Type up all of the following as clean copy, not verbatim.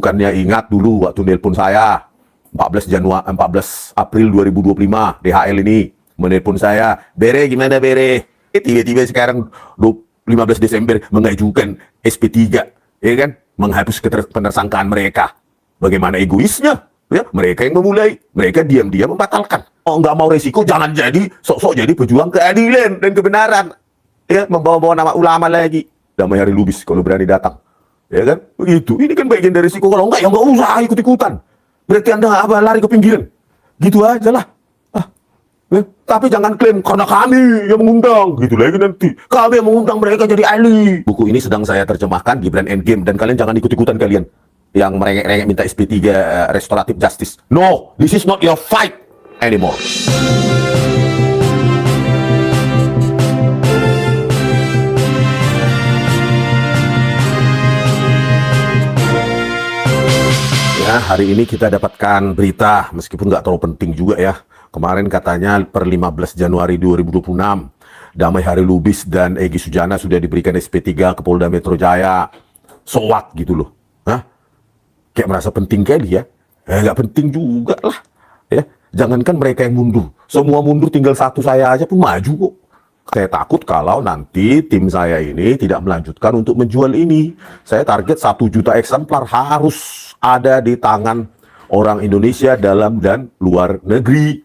Bukannya ingat dulu waktu nelpon saya 14 April 2025 DHL ini menelpon saya, Bere gimana Bere? Tiba-tiba sekarang 15 Desember mengajukan SP3, ya kan? Menghapus penersangkaan mereka. Bagaimana egoisnya? Ya, mereka yang memulai, mereka diam-diam membatalkan. Oh, nggak mau resiko, jangan jadi sok-sok jadi pejuang keadilan dan kebenaran. Ya, membawa-bawa nama ulama lagi. Damai Hari Lubis kalau berani datang. Ya kan? Begitu. Ini kan bagian dari risiko. Kalau enggak, ya enggak usah ikut-ikutan. Berarti Anda lari ke pinggiran. Gitu aja lah. Ya. Tapi jangan klaim, karena kami yang mengundang. Gitu lagi nanti. Kami yang mengundang mereka jadi ahli. Buku ini sedang saya terjemahkan, Gibran Endgame. Dan kalian jangan ikut-ikutan kalian. Yang merengek-rengek minta SP3 restoratif justice. No, this is not your fight anymore. Ya, hari ini kita dapatkan berita, meskipun nggak terlalu penting juga ya. Kemarin katanya per 15 Januari 2026, Damai Hari Lubis dan Egy Sujana sudah diberikan SP3 ke Polda Metro Jaya. So what gitu loh. Hah? Kayak merasa penting kali ya. Nggak penting juga lah. Ya, jangankan mereka yang mundur. Semua mundur, tinggal satu saya aja pun maju kok. Saya takut kalau nanti tim saya ini tidak melanjutkan untuk menjual ini. Saya target 1 juta eksemplar harus ada di tangan orang Indonesia dalam dan luar negeri.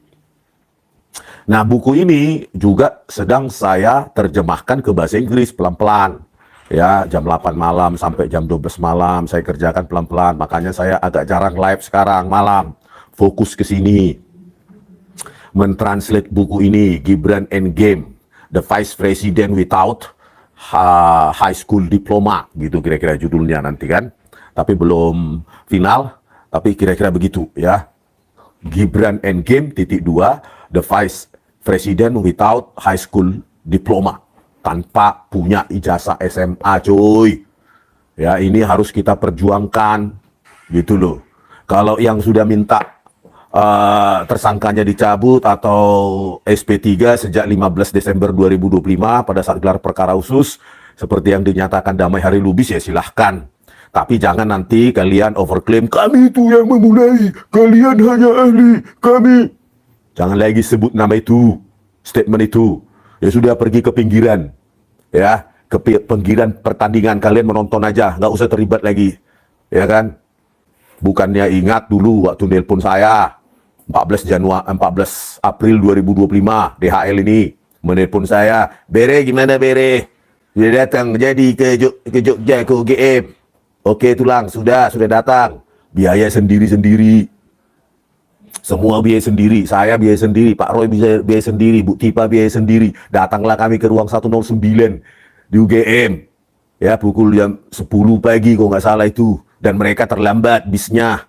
Nah, buku ini juga sedang saya terjemahkan ke bahasa Inggris pelan-pelan. Ya, jam 8 malam sampai jam 12 malam saya kerjakan pelan-pelan. Makanya saya agak jarang live sekarang malam. Fokus ke sini. Mentranslate buku ini, Gibran Endgame, The Vice President Without High School Diploma, gitu kira-kira judulnya nanti kan. Tapi belum final, tapi kira-kira begitu ya. Gibran Endgame _2, The Vice President Without High School Diploma, tanpa punya ijazah SMA cuy. Ya, ini harus kita perjuangkan gitu loh. Kalau yang sudah minta tersangkanya dicabut atau SP3 sejak 15 Desember 2025 pada saat gelar perkara khusus seperti yang dinyatakan Damai Hari Lubis, ya silahkan. Tapi jangan nanti kalian overklaim, kami itu yang memulai, kalian hanya ahli, kami. Jangan lagi sebut nama itu, statement itu. Ya sudah, pergi ke pinggiran. Ya, ke pinggiran pertandingan, kalian menonton aja, nggak usah terlibat lagi. Ya kan? Bukannya ingat dulu waktu nelpon saya, 14 April 2025, DHL ini menelpon saya, Bere gimana Bere? Dia datang jadi ke Jogja, ke UGM. Oke tulang, sudah datang. Biaya sendiri-sendiri. Semua biaya sendiri. Saya biaya sendiri. Pak Roy biaya sendiri. Bu Tipa biaya sendiri. Datanglah kami ke ruang 109 di UGM. Ya, pukul jam 10 pagi kalau nggak salah itu. Dan mereka terlambat bisnya.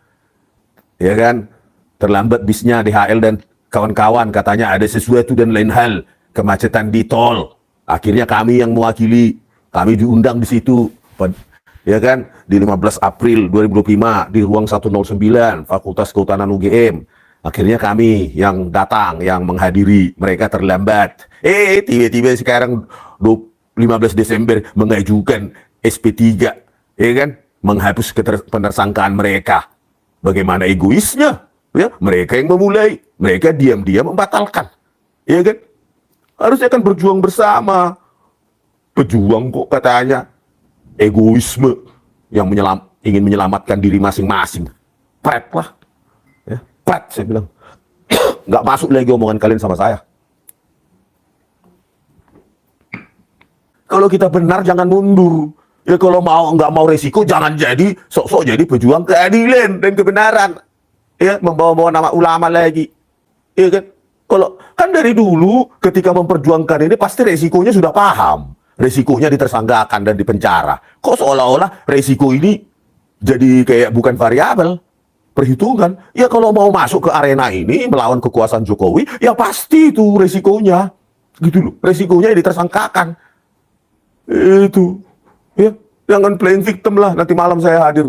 Ya kan? Terlambat bisnya DHL dan kawan-kawan. Katanya ada sesuatu dan lain hal. Kemacetan di tol. Akhirnya kami yang mewakili. Kami diundang di situ. Ya kan, di 15 April 2025 di ruang 109 Fakultas Kehutanan UGM. Akhirnya kami yang datang, yang menghadiri, mereka terlambat. Tiba-tiba sekarang 15 Desember mengajukan SP3, ya kan, menghapus penersangkaan mereka. Bagaimana egoisnya? Ya, mereka yang memulai, mereka diam-diam membatalkan. Ya kan? Harusnya kan berjuang bersama. Pejuang kok katanya. Egoisme yang ingin menyelamatkan diri masing-masing. Pret lah. Ya, pret saya bilang. Nggak masuk lagi omongan kalian sama saya. Kalau kita benar jangan mundur. Ya kalau nggak mau resiko jangan jadi sok-sok jadi pejuang keadilan dan kebenaran. Ya, membawa-bawa nama ulama lagi. Ya kan? Kalau kan dari dulu ketika memperjuangkan ini pasti resikonya sudah paham. Resikonya ditersangkakan dan dipenjara. Kok seolah-olah resiko ini jadi kayak bukan variabel, perhitungan. Ya kalau mau masuk ke arena ini melawan kekuasaan Jokowi, ya pasti itu resikonya. Gitu loh, resikonya ditersangkakan. Itu. Ya, jangan playing victim lah. Nanti malam saya hadir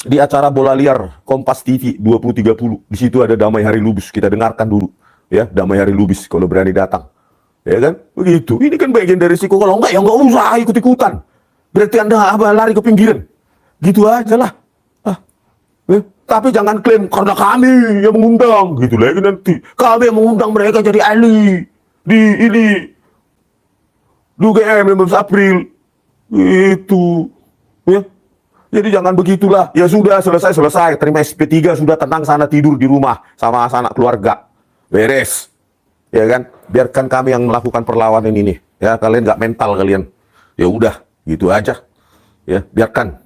di acara Bola Liar Kompas TV 20.30. Di situ ada Damai Hari Lubis. Kita dengarkan dulu. Ya, Damai Hari Lubis kalau berani datang. Ya kan? Begitu. Ini kan bagian dari risiko. Kalau enggak, ya enggak usah ikut-ikutan. Berarti Anda lari ke pinggiran. Gitu aja lah. Tapi jangan klaim karena kami yang mengundang gitu lagi nanti. Kami yang mengundang mereka jadi ahli di ini di UGM 15 April itu ya. Jadi jangan begitulah. Ya sudah, selesai terima SP3, sudah, tenang sana, tidur di rumah sama sanak keluarga, beres ya kan. Biarkan kami yang melakukan perlawanan ini ya. Kalian nggak mental kalian, ya udah gitu aja ya, biarkan.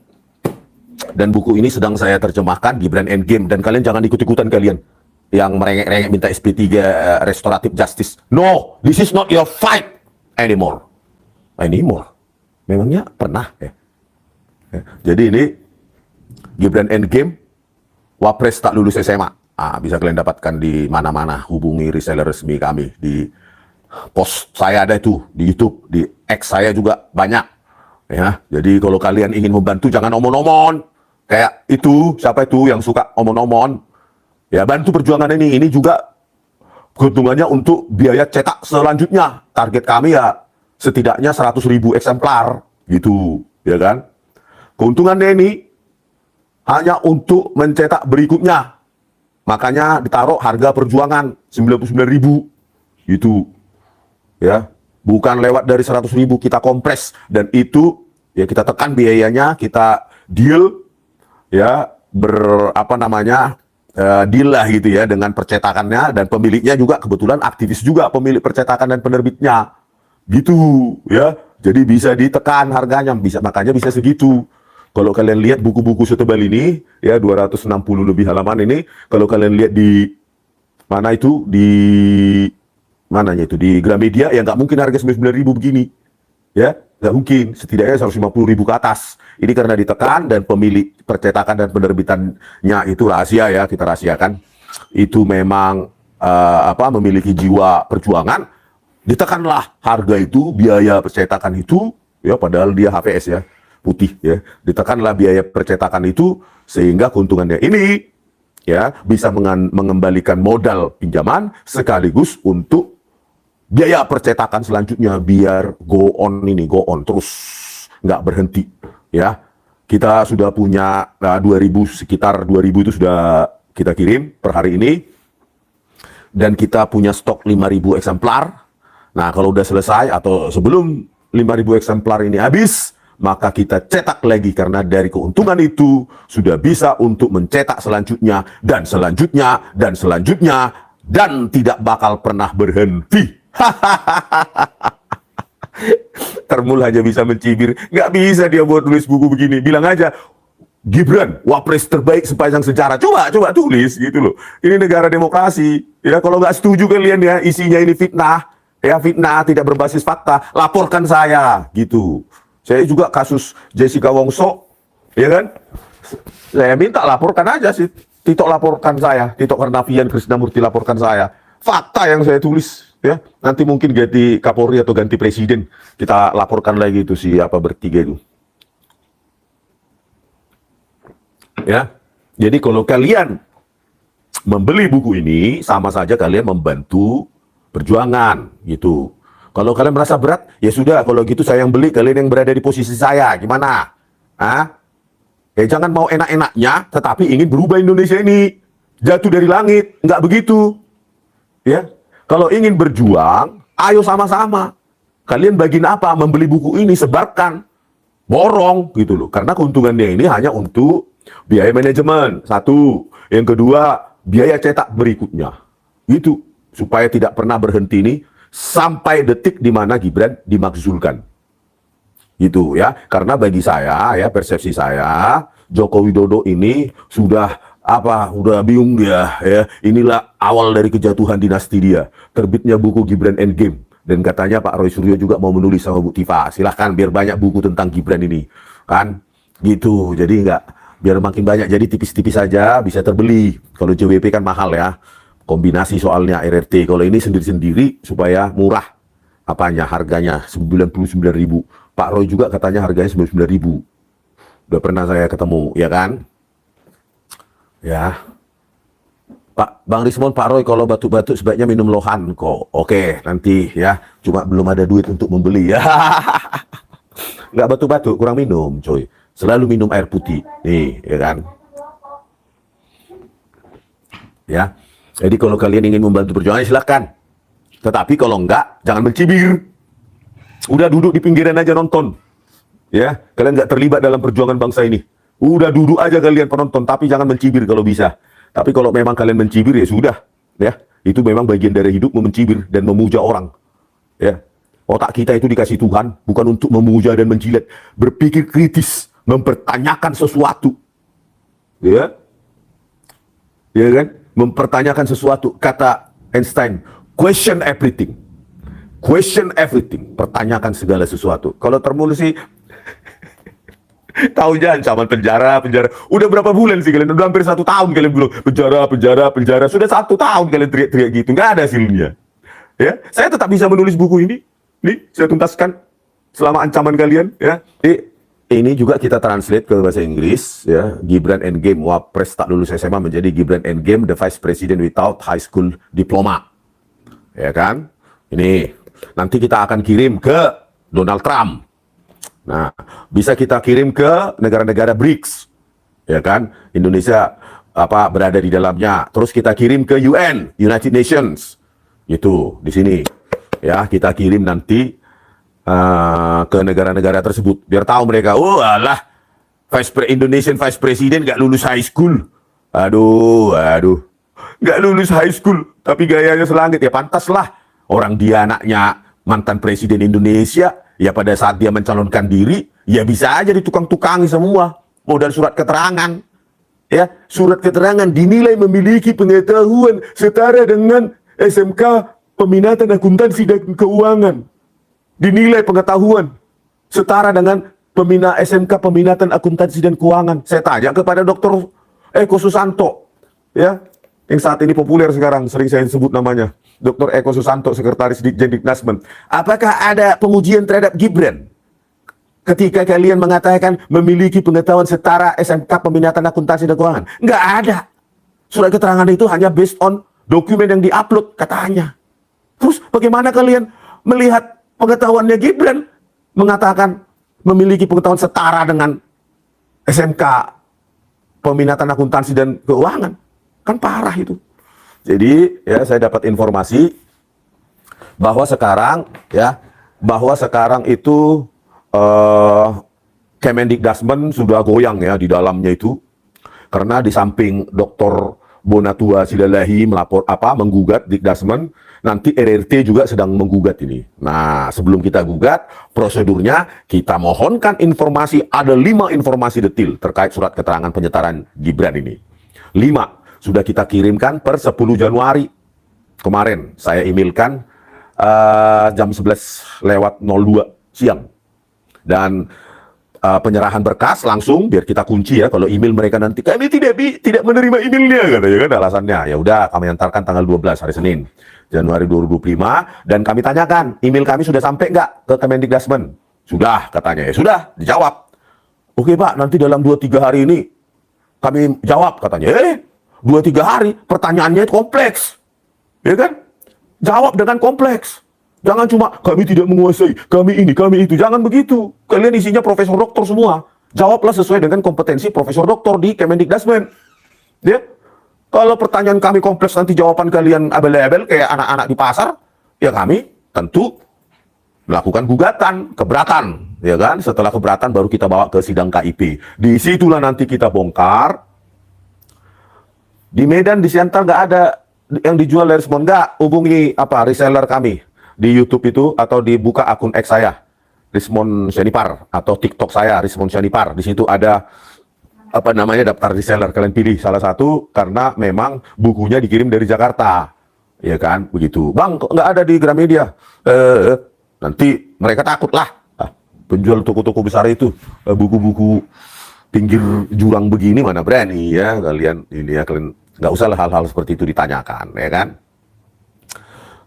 Dan buku ini sedang saya terjemahkan, Gibran Endgame, dan kalian jangan ikut-ikutan kalian yang merengek-rengek minta SP3 restoratif justice. No, this is not your fight anymore. Memangnya pernah ya? Jadi ini Gibran Endgame, Wapres tak lulus SMA. Bisa kalian dapatkan di mana-mana. Hubungi reseller resmi kami di post saya ada itu di YouTube, di X saya juga banyak. Ya, jadi kalau kalian ingin membantu jangan omon-omon. Kayak itu, siapa itu yang suka omon-omon? Ya, bantu perjuangan ini. Ini juga keuntungannya untuk biaya cetak selanjutnya. Target kami ya setidaknya 100.000 eksemplar gitu, ya kan? Keuntungannya ini hanya untuk mencetak berikutnya. Makanya ditaruh harga perjuangan 99.000 gitu. Ya, bukan lewat dari 100.000 kita kompres, dan itu ya kita tekan biayanya, kita deal ya deal lah gitu ya dengan percetakannya, dan pemiliknya juga kebetulan aktivis juga, pemilik percetakan dan penerbitnya gitu ya. Jadi bisa ditekan harganya, makanya bisa segitu. Kalau kalian lihat buku-buku setebal ini, ya 260 lebih halaman ini, kalau kalian lihat di mana itu, di mananya itu, di Gramedia, ya nggak mungkin harga 99.000 begini. Ya, nggak mungkin. Setidaknya 150.000 ke atas. Ini karena ditekan, dan pemilik percetakan dan penerbitannya itu rahasia ya, kita rahasiakan. Itu memang memiliki jiwa perjuangan. Ditekanlah harga itu, biaya percetakan itu, ya padahal dia HVS ya, putih ya. Ditekanlah biaya percetakan itu sehingga keuntungannya ini ya bisa mengembalikan modal pinjaman sekaligus untuk biaya percetakan selanjutnya, biar go on terus nggak berhenti ya. Kita sudah punya 2.000, sekitar 2.000 itu sudah kita kirim per hari ini, dan kita punya stok 5.000 eksemplar. Nah, kalau udah selesai atau sebelum 5.000 eksemplar ini habis, maka kita cetak lagi, karena dari keuntungan itu sudah bisa untuk mencetak selanjutnya dan selanjutnya dan selanjutnya, dan tidak bakal pernah berhenti. Termul hanya bisa mencibir, nggak bisa dia buat tulis buku begini. Bilang aja, Gibran, Wapres terbaik sepanjang sejarah. Coba tulis gitu loh. Ini negara demokrasi. Ya, kalau nggak setuju kalian ya, isinya ini fitnah. Ya, fitnah tidak berbasis fakta, laporkan saya gitu. Saya juga kasus Jessica Wongso, ya kan? Saya minta laporkan aja sih. Tito laporkan saya, Tito Karnavian Krisnamurti laporkan saya. Fakta yang saya tulis, ya. Nanti mungkin ganti Kapolri atau ganti presiden, kita laporkan lagi itu siapa bertiga itu. Ya. Jadi kalau kalian membeli buku ini, sama saja kalian membantu perjuangan gitu. Kalau kalian merasa berat, ya sudah, kalau gitu saya yang beli, kalian yang berada di posisi saya, gimana? Ya jangan mau enak-enaknya, tetapi ingin berubah Indonesia ini jatuh dari langit, nggak begitu. Ya, kalau ingin berjuang, ayo sama-sama. Kalian bagian apa? Membeli buku ini, sebarkan, borong gitu loh. Karena keuntungannya ini hanya untuk biaya manajemen, satu. Yang kedua, biaya cetak berikutnya. Itu supaya tidak pernah berhenti ini sampai detik di mana Gibran dimakzulkan. Gitu ya. Karena bagi saya ya, persepsi saya, Joko Widodo ini sudah bingung dia ya. Inilah awal dari kejatuhan dinasti dia. Terbitnya buku Gibran Endgame, dan katanya Pak Roy Suryo juga mau menulis sama Bu Tifa. Silahkan, biar banyak buku tentang Gibran ini. Kan? Gitu. Jadi biar makin banyak, jadi tipis-tipis saja bisa terbeli. Kalau JWP kan mahal ya. Kombinasi soalnya RRT. Kalau ini sendiri-sendiri supaya murah harganya 99.000. Pak Roy juga katanya harganya 99.000. Udah pernah saya ketemu, ya kan? Ya. Bang Rismon, Pak Roy kalau batuk-batuk sebaiknya minum lohan kok. Oke, nanti ya. Cuma belum ada duit untuk membeli ya. Nggak batuk-batuk, kurang minum, coy. Selalu minum air putih. Nih, ya kan? ya. Jadi kalau kalian ingin membantu perjuangan silakan. Tetapi kalau enggak, jangan mencibir. Udah duduk di pinggiran aja nonton. Ya, kalian nggak terlibat dalam perjuangan bangsa ini. Udah duduk aja kalian penonton, tapi jangan mencibir kalau bisa. Tapi kalau memang kalian mencibir ya sudah, ya. Itu memang bagian dari hidup mencibir dan memuja orang. Ya. Otak kita itu dikasih Tuhan bukan untuk memuja dan menjilat, berpikir kritis, mempertanyakan sesuatu. Ya. Ya kan? Mempertanyakan sesuatu. Kata Einstein, question everything. Question everything. Pertanyakan segala sesuatu. Kalau termulu sih tahunya ancaman penjara. Udah berapa bulan sih kalian? Udah hampir 1 tahun kalian bilang penjara. Sudah 1 tahun kalian teriak-teriak gitu. Nggak ada hasilnya. Ya, saya tetap bisa menulis buku ini. Nih, saya tuntaskan selama ancaman kalian. Ya, ini juga kita translate ke bahasa Inggris. Ya, Gibran Endgame, Wapres tak lulus SMA menjadi Gibran Endgame, the Vice President without high school diploma. Ya kan? Ini nanti kita akan kirim ke Donald Trump. Nah, bisa kita kirim ke negara-negara BRICS, ya kan? Indonesia berada di dalamnya. Terus kita kirim ke UN, United Nations. Itu di sini. Ya, kita kirim nanti ke negara-negara tersebut biar tahu mereka, oh alah, Indonesian Vice President nggak lulus high school. Aduh, nggak lulus high school, tapi gayanya selangit. Ya pantaslah. Orang dia anaknya mantan presiden Indonesia. Ya pada saat dia mencalonkan diri, ya bisa aja ditukang-tukangi semua. Modal surat keterangan. Ya, surat keterangan dinilai memiliki pengetahuan setara dengan SMK Peminatan Akuntansi dan Keuangan. Dinilai pengetahuan setara dengan SMK Peminatan Akuntansi dan Keuangan. Saya tanya kepada Dr. Eko Susanto, ya, yang saat ini populer sekarang, sering saya sebut namanya, Dr. Eko Susanto, Sekretaris Dikjendiknasmen. Apakah ada pengujian terhadap Gibran ketika kalian mengatakan memiliki pengetahuan setara SMK Peminatan Akuntansi dan Keuangan? Nggak ada. Surat keterangan itu hanya based on dokumen yang diupload, katanya. Terus bagaimana kalian melihat pengetahuannya Gibran mengatakan memiliki pengetahuan setara dengan SMK Peminatan Akuntansi dan Keuangan? Kan parah itu. Jadi ya saya dapat informasi bahwa sekarang itu Kemendikdasmen sudah goyang ya di dalamnya itu, karena di samping Dr. Bonatua Silalahi menggugat Dikdasmen, nanti RRT juga sedang menggugat ini. Nah, sebelum kita gugat, prosedurnya kita mohonkan informasi, ada 5 informasi detail terkait surat keterangan penyetaraan Gibran ini. 5 sudah kita kirimkan per 10 Januari kemarin. Saya emailkan jam 11:02 siang. Dan penyerahan berkas langsung biar kita kunci ya, kalau email mereka nanti kami tidak menerima emailnya katanya kan alasannya. Ya udah, kami antarkan tanggal 12 hari Senin Januari 2025 dan kami tanyakan email kami sudah sampai nggak ke Kemendikdasmen. Sudah katanya. Ya sudah, dijawab. Oke Pak, nanti dalam 2-3 hari ini kami jawab katanya. 2-3 hari, pertanyaannya itu kompleks. Ya kan? Jawab dengan kompleks. Jangan cuma kami tidak menguasai, kami ini, kami itu. Jangan begitu. Kalian isinya profesor doktor semua. Jawablah sesuai dengan kompetensi profesor doktor di Kemendikdasmen. Ya. Kalau pertanyaan kami kompleks, nanti jawaban kalian abel-abel kayak anak-anak di pasar, ya kami tentu melakukan gugatan, keberatan. Ya kan? Setelah keberatan baru kita bawa ke sidang KIP. Disitulah nanti kita bongkar. Di Medan, di Siantar nggak ada yang dijual dari Resmon. Nggak, hubungi reseller kami di YouTube itu, atau dibuka akun X saya, Rismon Syanipar, atau TikTok saya, Rismon Syanipar. Di situ ada daftar reseller. Kalian pilih salah satu karena memang bukunya dikirim dari Jakarta, ya kan? Begitu. Bang, kok nggak ada di Gramedia? Nanti mereka takut lah. Penjual toko-toko besar itu buku-buku pinggir jurang begini mana berani ya kalian ini ya, kalian nggak usah lah hal-hal seperti itu ditanyakan, ya kan?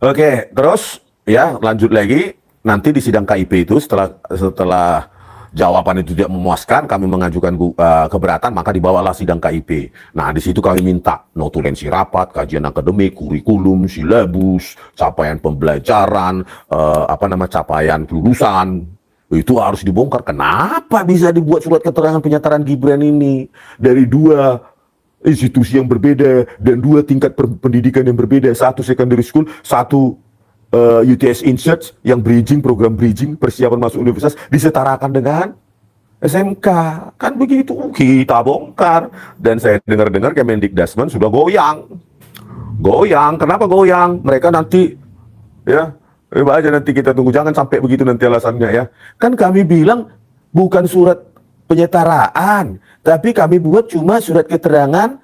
Oke, terus ya lanjut lagi nanti di sidang KIP itu, setelah jawaban itu tidak memuaskan, kami mengajukan keberatan, maka dibawalah sidang KIP. Nah, di situ kami minta notulensi rapat, kajian akademik, kurikulum, silabus, capaian pembelajaran, capaian kelulusan. Itu harus dibongkar. Kenapa bisa dibuat surat keterangan penyetaraan Gibran ini dari 2 institusi yang berbeda dan dua tingkat pendidikan yang berbeda, satu secondary school, satu UTS Insearch yang bridging, program bridging, persiapan masuk universitas disetarakan dengan SMK. Kan begitu kita bongkar. Dan saya dengar-dengar Kemendikbudrismen sudah goyang. Kenapa goyang? Mereka nanti ya, aja nanti kita tunggu, jangan sampai begitu nanti alasannya ya. Kan kami bilang bukan surat penyetaraan, tapi kami buat cuma surat keterangan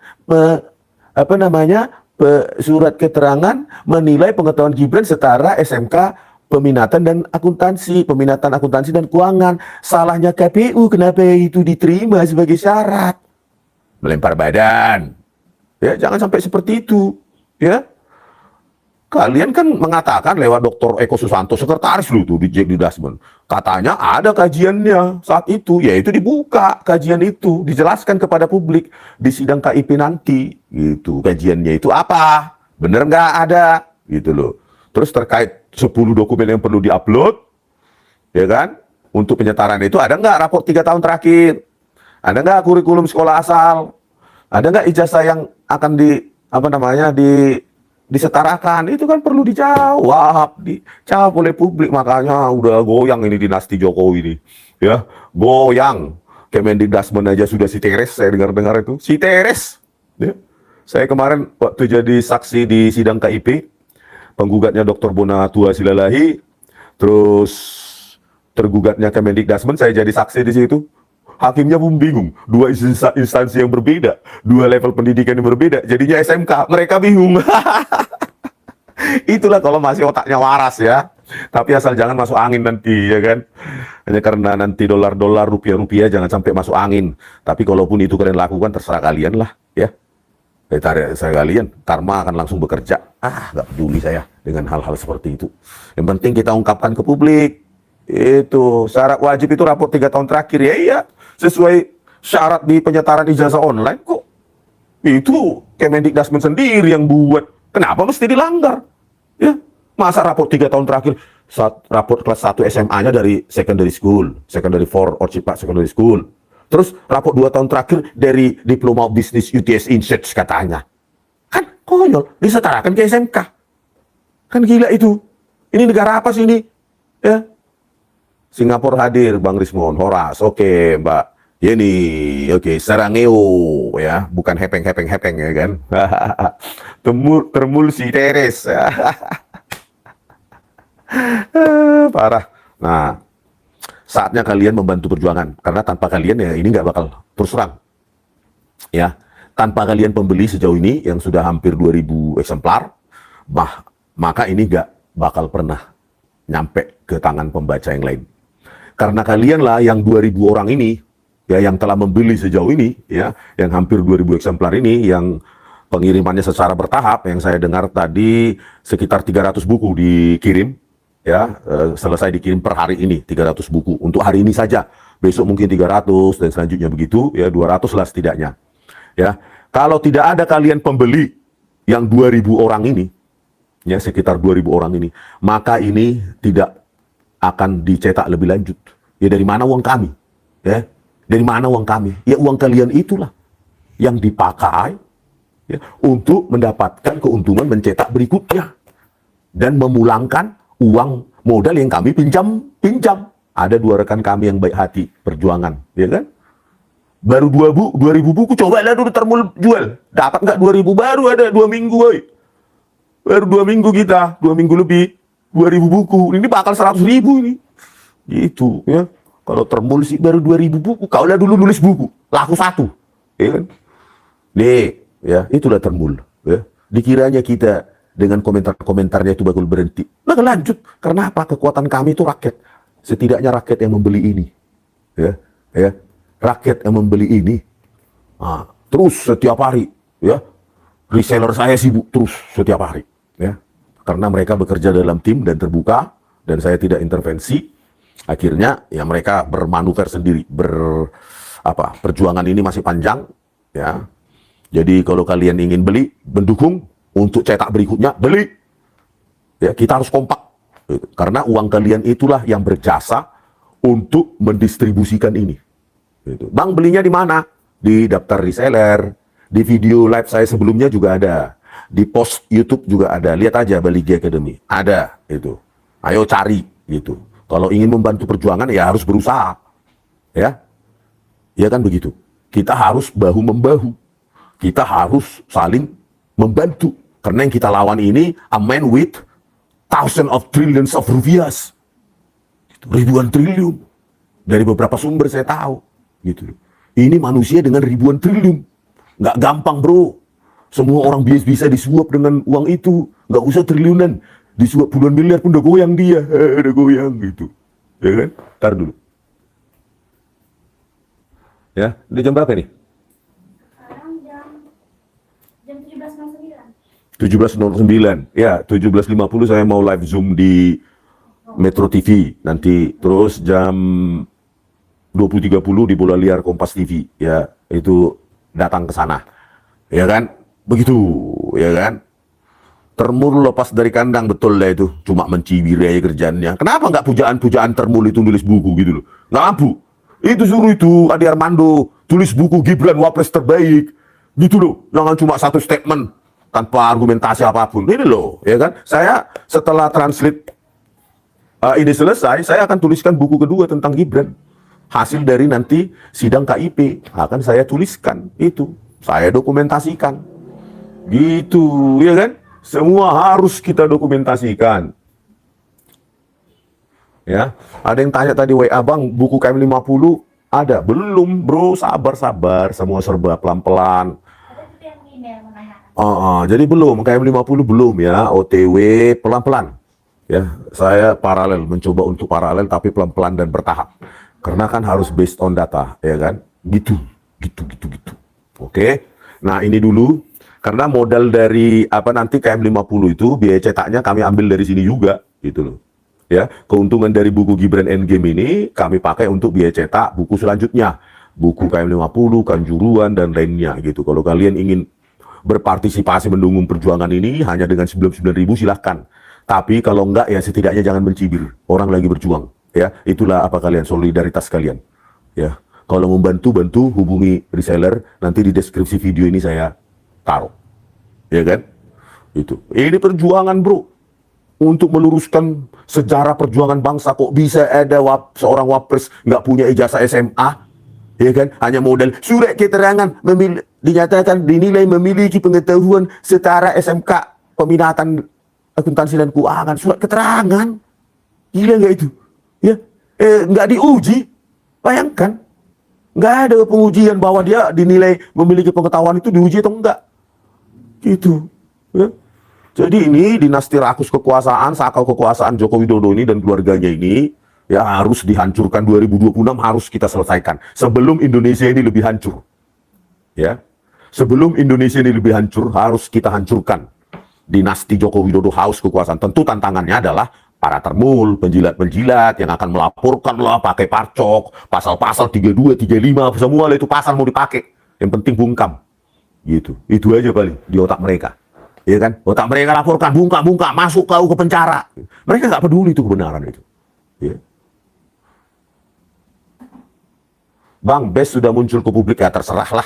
surat keterangan menilai pengetahuan Gibran setara SMK peminatan akuntansi dan keuangan. Salahnya KPU, kenapa itu diterima sebagai syarat? Melempar badan. Ya, jangan sampai seperti itu. Ya. Kalian kan mengatakan lewat Dr. Eko Susanto, sekretaris lu tuh di Kemendikbudrismen. Katanya ada kajiannya saat itu, yaitu dibuka kajian itu, dijelaskan kepada publik di sidang KIP nanti. Gitu, kajiannya itu apa? Bener nggak ada? Gitu loh. Terus terkait 10 dokumen yang perlu diupload, ya kan? Untuk penyetaraan itu ada nggak raport 3 tahun terakhir? Ada nggak kurikulum sekolah asal? Ada nggak ijazah yang akan disetarakan? Itu kan perlu dijawab oleh publik. Makanya udah goyang ini dinasti Jokowi ini, ya goyang. Kemendikbudrismen aja sudah si Teres, saya dengar itu si Teres. Ya. Saya kemarin waktu jadi saksi di sidang KIP, penggugatnya Dr. Bonatua Silalahi, terus tergugatnya Kemendikbudrismen, saya jadi saksi di situ. Hakimnya pun bingung, dua instansi yang berbeda, dua level pendidikan yang berbeda, jadinya SMK, mereka bingung. Itulah kalau masih otaknya waras ya. Tapi asal jangan masuk angin nanti, ya kan. Hanya karena nanti dolar-dolar, rupiah-rupiah jangan sampai masuk angin. Tapi kalaupun itu kalian lakukan, terserah kalian lah ya. Saya kalian, karma akan langsung bekerja. Nggak peduli saya dengan hal-hal seperti itu. Yang penting kita ungkapkan ke publik. Itu syarat wajib itu raport 3 tahun terakhir, ya iya. Sesuai syarat di penyetaraan ijazah online kok. Itu Kemendikbudrismen sendiri yang buat. Kenapa mesti dilanggar? Ya, masa raport 3 tahun terakhir, raport kelas 1 SMA-nya dari secondary school, secondary 4 or Cipak secondary school. Terus raport 2 tahun terakhir dari Diploma of Business UTS Insearch katanya. Kan konyol, disetarakan ke SMK. Kan gila itu. Ini negara apa sih ini? Ya. Singapura hadir, Bang Rismon, Horas, oke, Mbak Yeni, oke, Sarangeo, ya, bukan hepeng ya kan? Termul si Teres, parah. Nah, saatnya kalian membantu perjuangan, karena tanpa kalian ya ini nggak bakal terus terang, ya. Tanpa kalian pembeli sejauh ini yang sudah hampir 2000 eksemplar, maka ini nggak bakal pernah nyampe ke tangan pembaca yang lain. Karena kalianlah yang 2000 orang ini, ya, yang telah membeli sejauh ini, ya, yang hampir 2000 eksemplar ini, yang pengirimannya secara bertahap, yang saya dengar tadi sekitar 300 buku dikirim, ya, selesai dikirim per hari ini, 300 buku untuk hari ini saja. Besok mungkin 300 dan selanjutnya begitu, ya, 200 lah setidaknya. Ya, kalau tidak ada kalian pembeli yang 2000 orang ini, ya, sekitar 2000 orang ini, maka ini tidak akan dicetak lebih lanjut. Ya, dari mana uang kami? Ya, dari mana uang kami? Ya, uang kalian itulah yang dipakai, ya, untuk mendapatkan keuntungan mencetak berikutnya dan memulangkan uang modal yang kami pinjam. Ada 2 rekan kami yang baik hati perjuangan, ya kan? Baru 2000 buku, coba lah dulu Termul jual. Dapat nggak 2000? Baru ada 2 minggu, woy. Baru 2 minggu kita, 2 minggu lebih. 2000 buku, ini bakal 100.000 ini. Gitu, ya. Kalau Termul sih baru 2000 buku, kau lah dulu nulis buku, laku 1. Ya kan? Nih, ya, itulah Termul. Ya. Dikiranya kita dengan komentar-komentarnya itu bakal berhenti. Nah, lanjut. Karena apa? Kekuatan kami itu rakyat. Setidaknya rakyat yang membeli ini. Ya, ya. Rakyat yang membeli ini. Nah, terus setiap hari, ya. Reseller saya sibuk terus setiap hari, ya. Karena mereka bekerja dalam tim dan terbuka, dan saya tidak intervensi. Akhirnya ya mereka bermanuver sendiri, perjuangan ini masih panjang, ya. Jadi kalau kalian ingin beli, mendukung untuk cetak berikutnya, beli. Ya, kita harus kompak. Karena uang kalian itulah yang berjasa untuk mendistribusikan ini. Bang, belinya di mana? Di daftar reseller, Di video live saya sebelumnya juga ada. Di post YouTube juga ada. Lihat aja Baligi Academy. Ada itu. Ayo cari gitu. Kalau ingin membantu perjuangan ya harus berusaha. Ya. Ya kan begitu. Kita harus bahu-membahu. Kita harus saling membantu. Karena yang kita lawan ini a man with thousands of trillions of rupiahs. Ribuan triliun. Dari beberapa sumber saya tahu. Gitu. Ini manusia dengan ribuan triliun. Nggak gampang bro. Semua orang bisa disuap dengan uang itu. Nggak usah triliunan. Disuap puluhan miliar pun udah goyang dia. Udah goyang gitu. Ya kan? Ntar dulu. Ya, udah jam berapa nih? Sekarang jam 17.09. 17.09. Ya, 17.50 saya mau live Zoom di Metro TV nanti. Terus jam 20.30 di Bola Liar Kompas TV. Ya, itu datang ke sana. Ya kan? Begitu, ya kan? Termul lepas dari kandang, betul lah itu. Cuma mencibir aja kerjaannya. Kenapa nggak pujaan-pujaan Termul itu nulis buku gitu loh? Nggak mampu. Itu suruh itu Adi Armando tulis buku Gibran Wapres terbaik. Gitu loh. Jangan cuma satu statement tanpa argumentasi apapun. Ini loh, ya kan? Saya setelah translate ini selesai, saya akan tuliskan buku kedua tentang Gibran. Hasil dari nanti sidang KIP akan saya tuliskan itu. Saya dokumentasikan. Gitu, ya kan? Semua harus kita dokumentasikan. Ya, ada yang tanya tadi, WA Bang, buku KM50 ada? Belum, bro, sabar-sabar, semua serba pelan-pelan. Ada juga yang email menanyakan. Jadi belum, KM50 belum ya, OTW pelan-pelan. Ya, saya paralel, mencoba untuk paralel tapi pelan-pelan dan bertahap. Karena kan harus based on data, ya kan? Gitu. Oke. Nah, ini dulu. Karena modal dari nanti KM50 itu biaya cetaknya kami ambil dari sini juga, gitu loh. Ya, keuntungan dari buku Gibran Endgame ini kami pakai untuk biaya cetak buku selanjutnya. Buku KM50, Kanjuruan, dan lainnya gitu. Kalau kalian ingin berpartisipasi mendukung perjuangan ini hanya dengan 99.000 silahkan. Tapi kalau enggak ya setidaknya jangan mencibir. Orang lagi berjuang. Ya, itulah kalian, solidaritas kalian. Ya, kalau membantu, hubungi reseller. Nanti di deskripsi video ini saya taruh. Ya kan? Itu. Ini perjuangan bro. Untuk meluruskan sejarah perjuangan bangsa, kok bisa ada seorang wapres nggak punya ijazah SMA, ya kan? Hanya modal surat keterangan dinyatakan dinilai memiliki pengetahuan setara SMK peminatan akuntansi dan keuangan, surat keterangan, gila nggak itu? Ya, nggak diuji, bayangkan, nggak ada pengujian bahwa dia dinilai memiliki pengetahuan itu diuji atau enggak, gitu, ya. Jadi ini dinasti rakus kekuasaan, sakau kekuasaan Joko Widodo ini dan keluarganya ini ya harus dihancurkan. 2026 harus kita selesaikan sebelum Indonesia ini lebih hancur. Ya. Sebelum Indonesia ini lebih hancur harus kita hancurkan dinasti Joko Widodo haus kekuasaan. Tentu tantangannya adalah para termul, penjilat-penjilat yang akan melaporkan lah pakai parcok, pasal-pasal 32, 35, semua itu pasal mau dipakai. Yang penting bungkam. Gitu. Itu aja paling di otak mereka. Ya kan, otak mereka laporkan, bungkam, masuk kau ke penjara. Mereka nggak peduli itu kebenaran itu. Ya. Bang, BES sudah muncul ke publik ya terserahlah.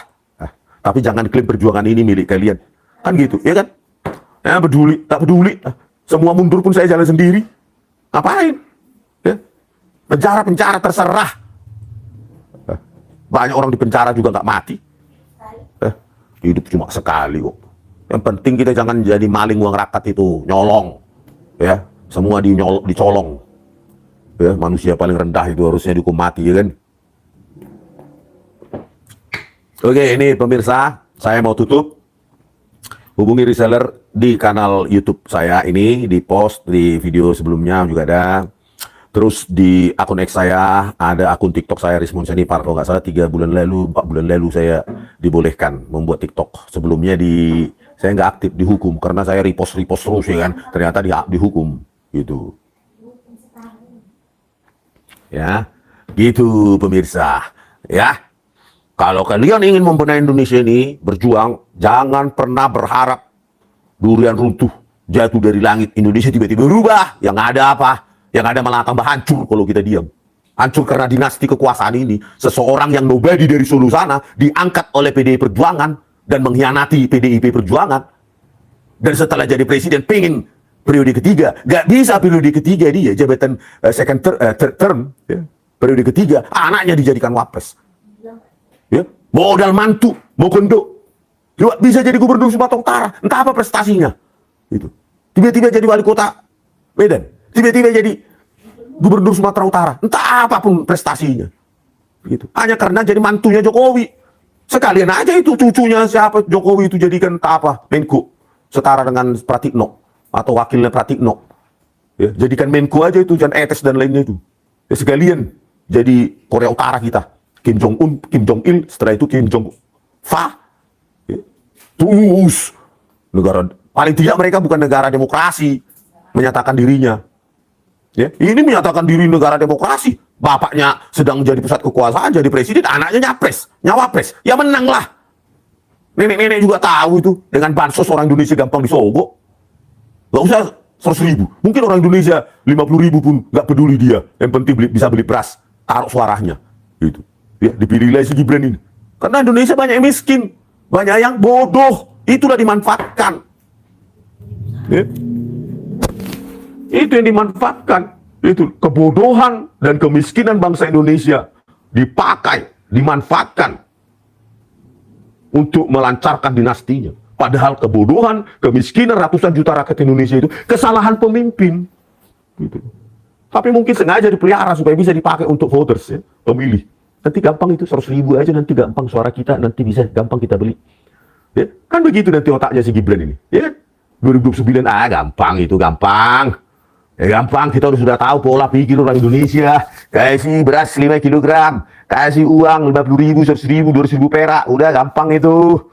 Tapi jangan klaim perjuangan ini milik kalian. Kan gitu, ya kan? Ya peduli, tak peduli. Semua mundur pun saya jalan sendiri. Ngapain? Ya. Penjara terserah. Banyak orang di penjara juga nggak mati. Hidup cuma sekali kok. Yang penting kita jangan jadi maling uang rakyat itu, nyolong. Ya, semua dicolong. Ya, manusia paling rendah itu harusnya dihukum mati, ya kan? Oke, ini pemirsa, saya mau tutup. Hubungi reseller di kanal YouTube saya ini, di post di video sebelumnya juga ada. Terus di akun X saya, ada akun TikTok saya, Rismon Senipar. Kalau nggak salah 3 bulan lalu, 4 bulan lalu saya dibolehkan membuat TikTok. Sebelumnya saya nggak aktif dihukum karena saya repost terus ya kan. Ternyata dihukum gitu. Ya, gitu pemirsa. Ya, kalau kalian ingin membenahi Indonesia ini, berjuang, jangan pernah berharap durian runtuh jatuh dari langit, Indonesia tiba-tiba berubah. Yang ada apa? Yang ada malah tambah hancur kalau kita diam. Hancur karena dinasti kekuasaan ini. Seseorang yang nobody dari Solo sana diangkat oleh PDI Perjuangan dan mengkhianati PDIP Perjuangan. Dan setelah jadi presiden pengen periode ketiga, gak bisa periode ketiga dia jabatan third term, ya. Periode ketiga anaknya dijadikan wapres, ya. Modal mantu mau kendo juga bisa jadi gubernur Sumatera Utara, entah apa prestasinya itu. Tiba-tiba jadi wali kota Medan, tiba-tiba jadi gubernur Sumatera Utara, entah apapun prestasinya gitu. Hanya karena jadi mantunya Jokowi. Sekalian aja itu cucunya siapa Jokowi itu jadikan entah apa Menko, setara dengan Pratikno atau wakilnya Pratikno, ya, jadikan Menko aja itu, Jan Etes dan lainnya itu, ya, sekalian jadi Korea Utara kita, Kim Jong Un, Kim Jong Il, setelah itu Kim Jong Fa, ya. Terus negara, paling tidak mereka bukan negara demokrasi menyatakan dirinya, ya. Ini menyatakan diri negara demokrasi, bapaknya sedang jadi pusat kekuasaan, jadi presiden, anaknya nyapres, nyawapres, ya menanglah. Nenek-nenek juga tahu itu, dengan bansos orang Indonesia gampang disogok. Gak usah 100.000. Mungkin orang Indonesia 50.000 pun gak peduli dia. Yang penting bisa beli beras, taruh suaranya. Gitu. Ya, dipilihlah si Gibran ini. Karena Indonesia banyak yang miskin, banyak yang bodoh. Itulah dimanfaatkan. Ya. Itu yang dimanfaatkan. Itu kebodohan dan kemiskinan bangsa Indonesia dipakai, dimanfaatkan untuk melancarkan dinastinya. Padahal kebodohan, kemiskinan ratusan juta rakyat Indonesia itu kesalahan pemimpin. Gitu. Tapi mungkin sengaja dipelihara supaya bisa dipakai untuk voters, ya, pemilih. Nanti gampang itu 100.000 aja, nanti gampang suara kita, nanti bisa gampang kita beli. Ya, kan begitu nanti otaknya si Gibran ini. Ya, 2029 gampang itu, gampang. Ya gampang, kita sudah tahu pola pikir orang Indonesia. Kasih beras 5 kilogram, kasih uang 50.000, 100.000, 200.000 perak, udah gampang itu.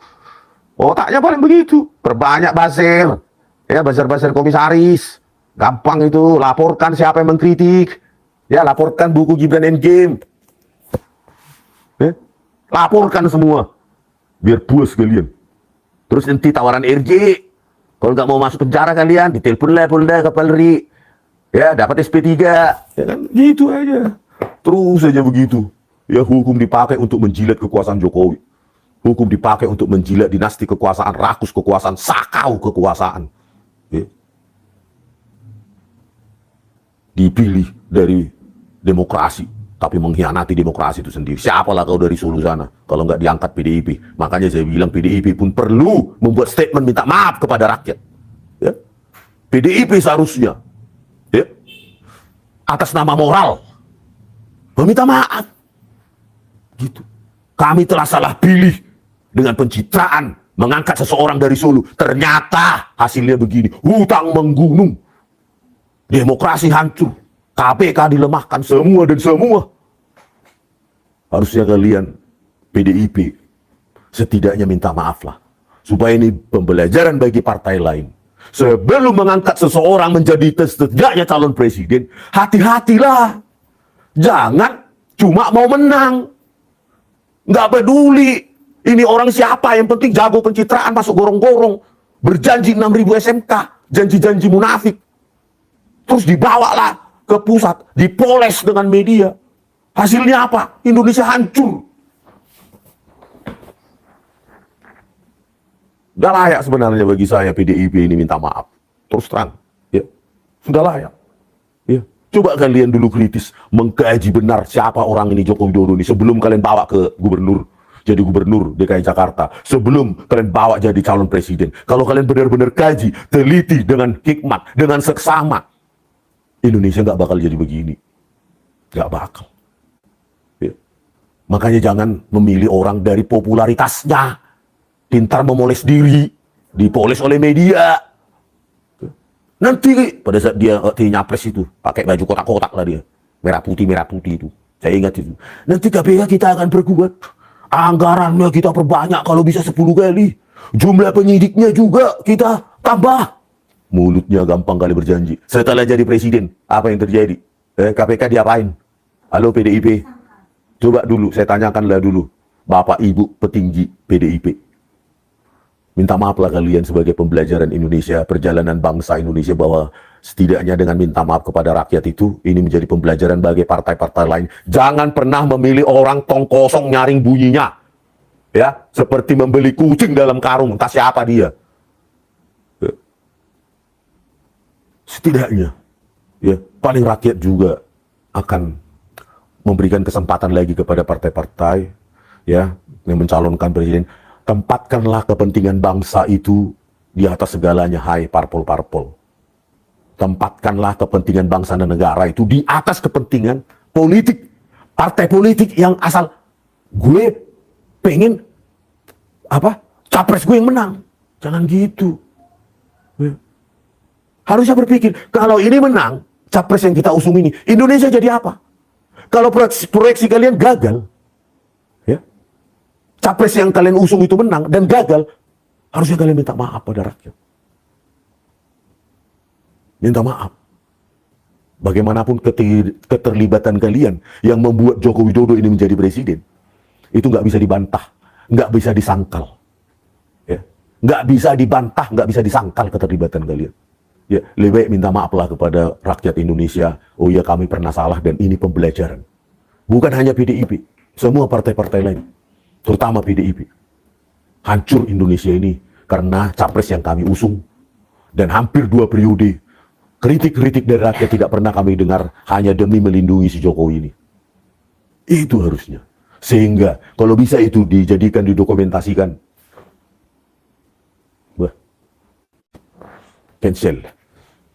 Otaknya paling begitu. Perbanyak buzzer, ya, buzzer-buzzer komisaris, gampang itu. Laporkan siapa yang mengkritik, ya, laporkan buku Gibran Endgame, ya, laporkan semua, biar puas kalian. Terus nanti tawaran RJ, kalau nggak mau masuk penjara kalian, ditelepon Polda ke Polri. Ya, dapat SP3. Ya kan, gitu aja. Terus saja begitu. Ya, hukum dipakai untuk menjilat kekuasaan Jokowi. Hukum dipakai untuk menjilat dinasti kekuasaan, rakus kekuasaan, sakau kekuasaan. Ya. Dipilih dari demokrasi, tapi mengkhianati demokrasi itu sendiri. Siapalah kau dari Solo sana, kalau nggak diangkat PDIP. Makanya saya bilang PDIP pun perlu membuat statement minta maaf kepada rakyat. Ya. PDIP seharusnya, ya, atas nama moral meminta maaf. Gitu. Kami telah salah pilih dengan pencitraan mengangkat seseorang dari Solo. Ternyata hasilnya begini. Hutang menggunung. Demokrasi hancur. KPK dilemahkan, semua dan semua. Harusnya kalian PDIP setidaknya minta maaf lah. Supaya ini pembelajaran bagi partai lain. Sebelum mengangkat seseorang menjadi setidaknya calon presiden, hati-hatilah. Jangan cuma mau menang. Nggak peduli ini orang siapa, yang penting jago pencitraan, masuk gorong-gorong, berjanji 6.000 SMK, janji-janji munafik. Terus dibawalah ke pusat, dipoles dengan media. Hasilnya apa? Indonesia hancur. Sudah layak sebenarnya bagi saya PDIP ini minta maaf. Terus terang, ya, sudah layak. Ya. Coba kalian dulu kritis mengkaji benar siapa orang ini Joko Widodo ini sebelum kalian bawa ke gubernur, jadi gubernur DKI Jakarta, sebelum kalian bawa jadi calon presiden. Kalau kalian benar-benar kaji, teliti dengan hikmat, dengan seksama, Indonesia nggak bakal jadi begini, nggak bakal. Ya. Makanya jangan memilih orang dari popularitasnya, pintar memoles diri, dipoles oleh media. Nanti pada saat dia nyapres itu pakai baju kotak-kotak lah dia, merah putih itu, saya ingat itu. Nanti KPK kita akan berbuat, anggarannya kita perbanyak kalau bisa 10 kali, jumlah penyidiknya juga kita tambah. Mulutnya gampang kali berjanji. Setelah jadi presiden, apa yang terjadi? KPK diapain? Halo PDIP, coba dulu saya tanyakanlah dulu, Bapak Ibu petinggi PDIP. Minta maaflah kalian sebagai pembelajaran Indonesia, perjalanan bangsa Indonesia, bahwa setidaknya dengan minta maaf kepada rakyat itu, ini menjadi pembelajaran bagi partai-partai lain. Jangan pernah memilih orang tong kosong nyaring bunyinya. Ya, seperti membeli kucing dalam karung, entah siapa dia. Ya. Setidaknya, ya, paling rakyat juga akan memberikan kesempatan lagi kepada partai-partai, ya, yang mencalonkan presiden. Tempatkanlah kepentingan bangsa itu di atas segalanya, hai parpol-parpol. Tempatkanlah kepentingan bangsa dan negara itu di atas kepentingan politik. Partai politik yang asal gue pengen capres gue yang menang. Jangan gitu. Ya. Harusnya berpikir, kalau ini menang, capres yang kita usung ini, Indonesia jadi apa? Kalau proyeksi kalian gagal, ya, capres yang kalian usung itu menang dan gagal, harusnya kalian minta maaf pada rakyat. Minta maaf. Bagaimanapun keterlibatan kalian yang membuat Joko Widodo ini menjadi presiden, itu nggak bisa dibantah, nggak bisa disangkal. Ya. Nggak bisa dibantah, nggak bisa disangkal keterlibatan kalian. Ya, lebih baik minta maaflah kepada rakyat Indonesia. Oh ya, kami pernah salah dan ini pembelajaran. Bukan hanya PDIP, semua partai-partai lain, terutama PDIP. Hancur Indonesia ini karena capres yang kami usung. Dan hampir 2 periode, kritik-kritik dari rakyat tidak pernah kami dengar hanya demi melindungi si Jokowi ini. Itu harusnya. Sehingga kalau bisa itu dijadikan, didokumentasikan. Wah, cancel,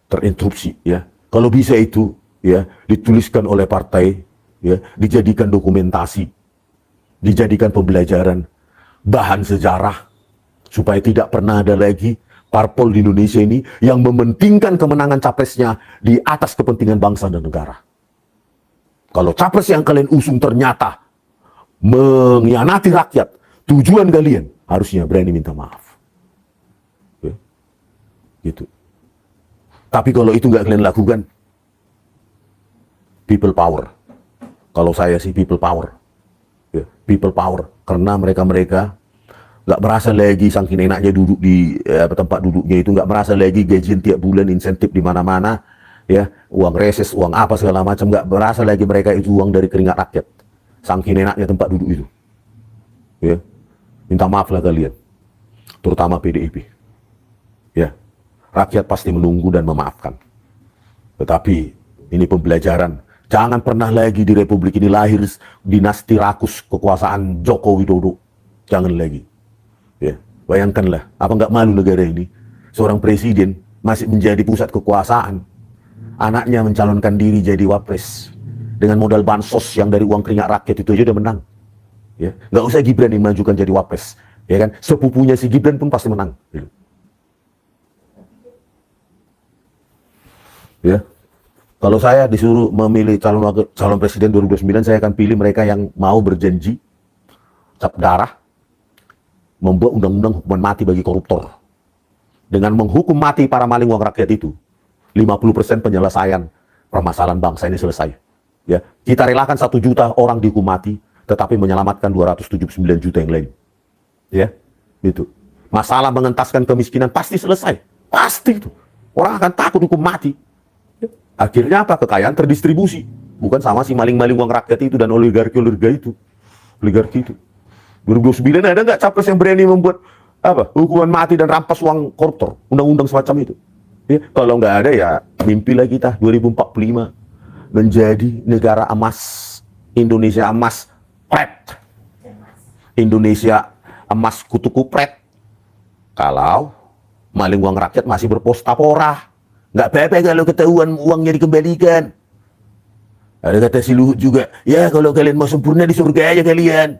terinterupsi, ya. Kalau bisa itu, ya, dituliskan oleh partai, ya, dijadikan dokumentasi, dijadikan pembelajaran, bahan sejarah, supaya tidak pernah ada lagi parpol di Indonesia ini yang mementingkan kemenangan capresnya di atas kepentingan bangsa dan negara. Kalau capres yang kalian usung ternyata mengkhianati rakyat, tujuan kalian harusnya berani minta maaf. Ya. Gitu. Tapi kalau itu nggak kalian lakukan, people power. Kalau saya sih people power. Ya, people power. Karena mereka-mereka nggak merasa lagi saking enaknya duduk di tempat duduknya itu, nggak merasa lagi gajian tiap bulan, insentif di mana-mana, ya, uang reses, uang apa segala macam, nggak merasa lagi mereka itu uang dari keringat rakyat. Saking enaknya tempat duduk itu. Ya, minta maaf lah kalian, terutama PDIP. Ya, rakyat pasti menunggu dan memaafkan. Tetapi ini pembelajaran. Jangan pernah lagi di Republik ini lahir dinasti rakus kekuasaan Joko Widodo. Jangan lagi. Ya, bayangkanlah, apa nggak malu negara ini? Seorang presiden masih menjadi pusat kekuasaan. Anaknya mencalonkan diri jadi wapres. Dengan modal bansos yang dari uang keringat rakyat itu aja udah menang. Ya, nggak usah Gibran yang mengajukan jadi wapres. Ya kan? Sepupunya si Gibran pun pasti menang. Gitu. Ya. Kalau saya disuruh memilih calon presiden 2029, saya akan pilih mereka yang mau berjanji cap darah, membuat undang-undang hukuman mati bagi koruptor. Dengan menghukum mati para maling uang rakyat itu, 50% penyelesaian permasalahan bangsa ini selesai. Ya, kita relakan 1 juta orang dihukum mati, tetapi menyelamatkan 279 juta yang lain. Ya, itu. Masalah mengentaskan kemiskinan pasti selesai. Pasti itu. Orang akan takut hukum mati. Akhirnya apa? Kekayaan terdistribusi. Bukan sama si maling-maling uang rakyat itu dan oligarki-oligarki itu. Oligarki itu. 2029 ada nggak capres yang berani membuat hukuman mati dan rampas uang koruptor? Undang-undang semacam itu. Ya, kalau nggak ada ya mimpilah kita 2045 menjadi negara emas. Indonesia emas pret. Indonesia emas kutu kupret. Kalau maling uang rakyat masih berpostapora. Nggak apa-apa kalau ketahuan uangnya dikembalikan. Ada kata si Luhut juga, ya kalau kalian mau sempurna di surga aja kalian.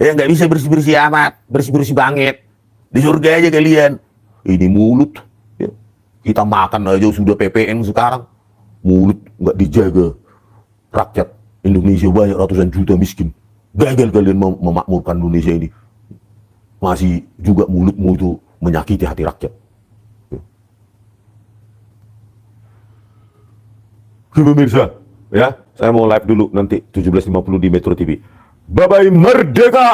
Ya nggak bisa bersih-bersih amat, bersih-bersih banget. Di surga aja kalian. Ini mulut. Ya. Kita makan aja sudah PPN sekarang. Mulut nggak dijaga. Rakyat Indonesia banyak ratusan juta miskin. Gagal kalian memakmurkan Indonesia ini. Masih juga mulutmu itu menyakiti hati rakyat. Pemirsa, ya, saya mau live dulu nanti 17.50 di Metro TV. Bye-bye merdeka!